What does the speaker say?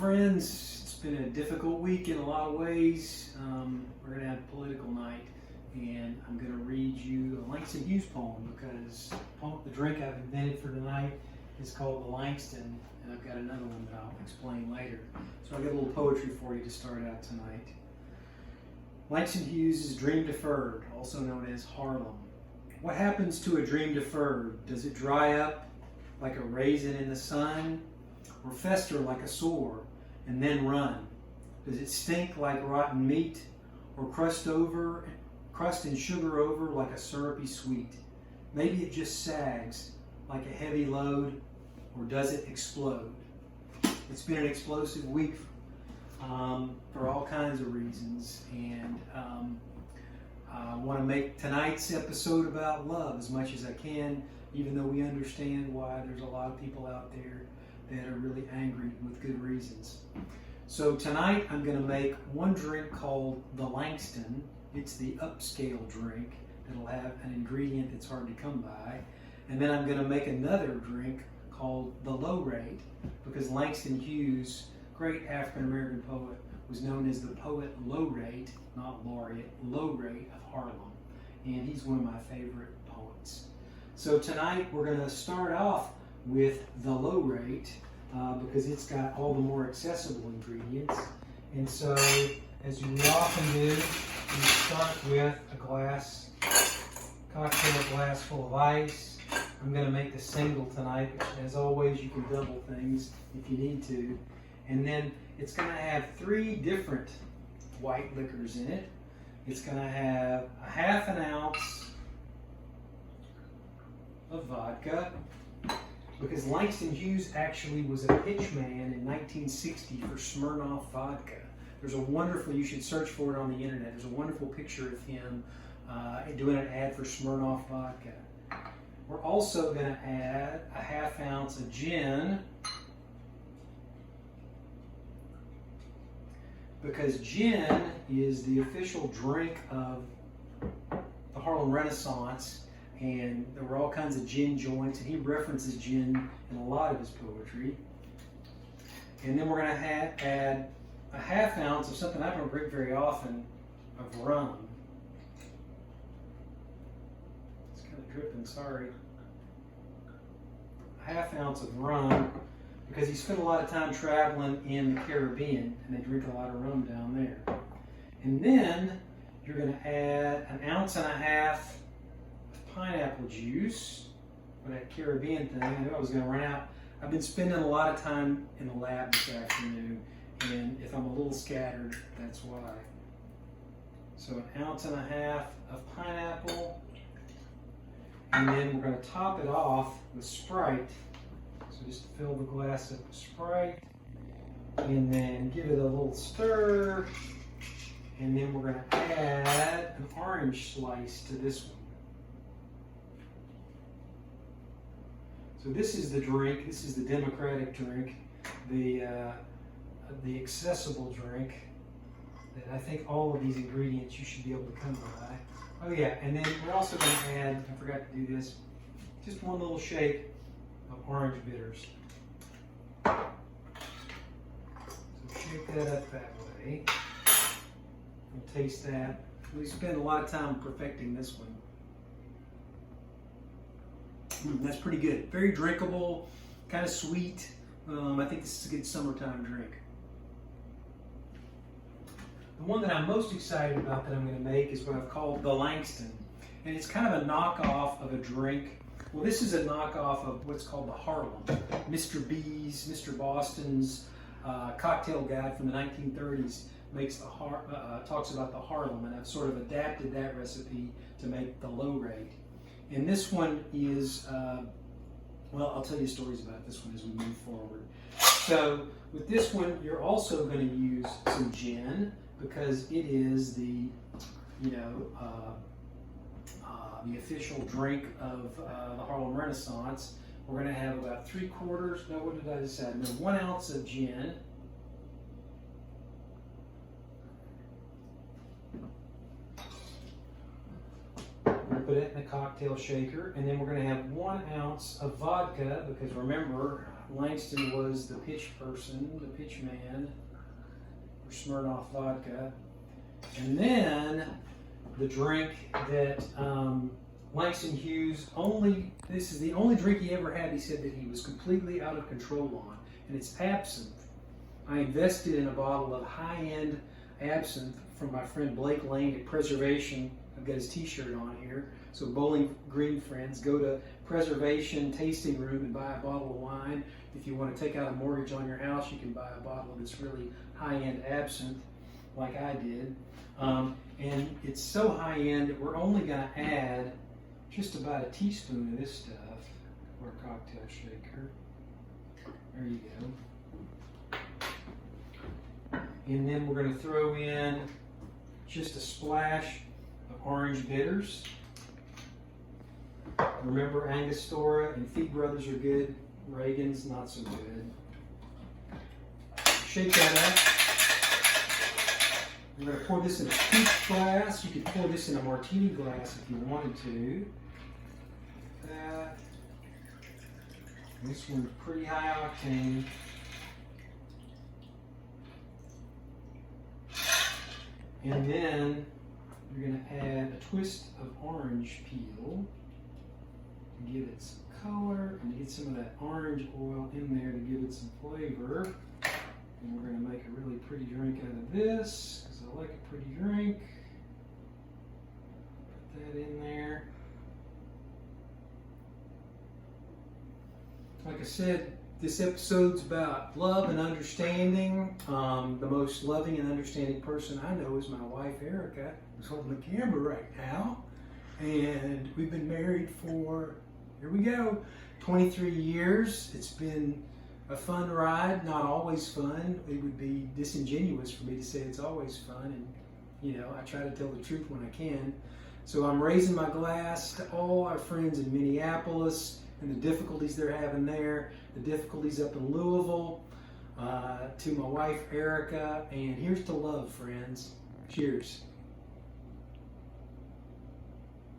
Friends, it's been a difficult week in a lot of ways. We're going to have political night, and I'm going to read you a Langston Hughes poem because the drink I've invented for tonight is called the Langston, and I've got another one that I'll explain later. So I've got a little poetry for you to start out tonight. Langston Hughes' Dream Deferred, also known as Harlem. What happens to a dream deferred? Does it dry up like a raisin in the sun, or fester like a sore and then run? Does it stink like rotten meat, or crust and sugar over like a syrupy sweet? Maybe it just sags like a heavy load, or does it explode? It's been an explosive week for all kinds of reasons, and I want to make tonight's episode about love as much as I can, even though we understand why there's a lot of people out there that are really angry with good reasons. So tonight I'm going to make one drink called the Langston. It's the upscale drink that'll have an ingredient that's hard to come by. And then I'm going to make another drink called the Low-rate, because Langston Hughes, great African-American poet, was known as the Poet Low-rate, not laureate, Low-rate of Harlem. And he's one of my favorite poets. So tonight we're going to start off with the Low-rate because it's got all the more accessible ingredients. And so, as you often do, you start with a cocktail glass full of ice. I'm going to make the single tonight, but as always, you can double things if you need to. And then it's going to have 3 different white liquors in it. It's going to have a half an ounce of vodka, because Langston Hughes actually was a pitchman in 1960 for Smirnoff Vodka. There's a wonderful, you should search for it on the internet, there's a wonderful picture of him doing an ad for Smirnoff Vodka. We're also going to add a half ounce of gin, because gin is the official drink of the Harlem Renaissance, and there were all kinds of gin joints, and he references gin in a lot of his poetry. And then we're going to add a half ounce of something I don't drink very often, of rum. It's kind of dripping, sorry. A half ounce of rum, because he spent a lot of time traveling in the Caribbean, and they drink a lot of rum down there. And then you're going to add an ounce and a half of pineapple juice for that Caribbean thing. I knew I was going to run out. I've been spending a lot of time in the lab this afternoon, and if I'm a little scattered, that's why. So an ounce and a half of pineapple, and then we're going to top it off with Sprite. So just fill the glass up with Sprite, and then give it a little stir, and then we're going to add an orange slice to this one. So this is the drink, this is the democratic drink, the accessible drink that I think all of these ingredients you should be able to come by. Oh yeah, and then we're also going to add, I forgot to do this, just one little shake of orange bitters. So shake that up that way. And taste that. We spend a lot of time perfecting this one. That's pretty good. Very drinkable, kind of sweet. I think this is a good summertime drink. The one that I'm most excited about that I'm going to make is what I've called the Langston. And it's kind of a knockoff of a drink. Well, this is a knockoff of what's called the Harlem. Mr. B's, Mr. Boston's cocktail guide from the 1930s makes talks about the Harlem, and I've sort of adapted that recipe to make the Low-rate. And this one is, well, I'll tell you stories about this one as we move forward. So with this one, you're also going to use some gin, because it is the, the official drink of the Harlem Renaissance. We're going to have about 3/4, no, what did I decide? No, 1 ounce of gin. We're going to put it in a cocktail shaker, and then we're going to have 1 ounce of vodka, because remember, Langston was the pitch man for Smirnoff Vodka. And then the drink that Langston Hughes this is the only drink he ever had, he said, that he was completely out of control on, and it's absinthe. I invested in a bottle of high-end absinthe from my friend Blake Lane at Preservation. I've got his t-shirt on here. So Bowling Green friends, go to Preservation Tasting Room and buy a bottle of wine. If you want to take out a mortgage on your house, you can buy a bottle of this really high-end absinthe like I did. And it's so high-end that we're only going to add just about a teaspoon of this stuff for a cocktail shaker. There you go. And then we're going to throw in just a splash of orange bitters. Remember, Angostura and Feet Brothers are good. Reagan's not so good. Shake that up. We're going to pour this in a peach glass. You could pour this in a martini glass if you wanted to. That. This one's pretty high octane. And then you're going to add a twist of orange peel to give it some color and to get some of that orange oil in there to give it some flavor. And we're going to make a really pretty drink out of this, because I like a pretty drink. Put that in there. Like I said, this episode's about love and understanding. The most loving and understanding person I know is my wife, Erica, who's holding the camera right now. And we've been married for, here we go, 23 years. It's been a fun ride, not always fun. It would be disingenuous for me to say it's always fun. And, you know, I try to tell the truth when I can. So I'm raising my glass to all our friends in Minneapolis and the difficulties they're having there, the difficulties up in Louisville, to my wife, Erica, and here's to love, friends. Cheers.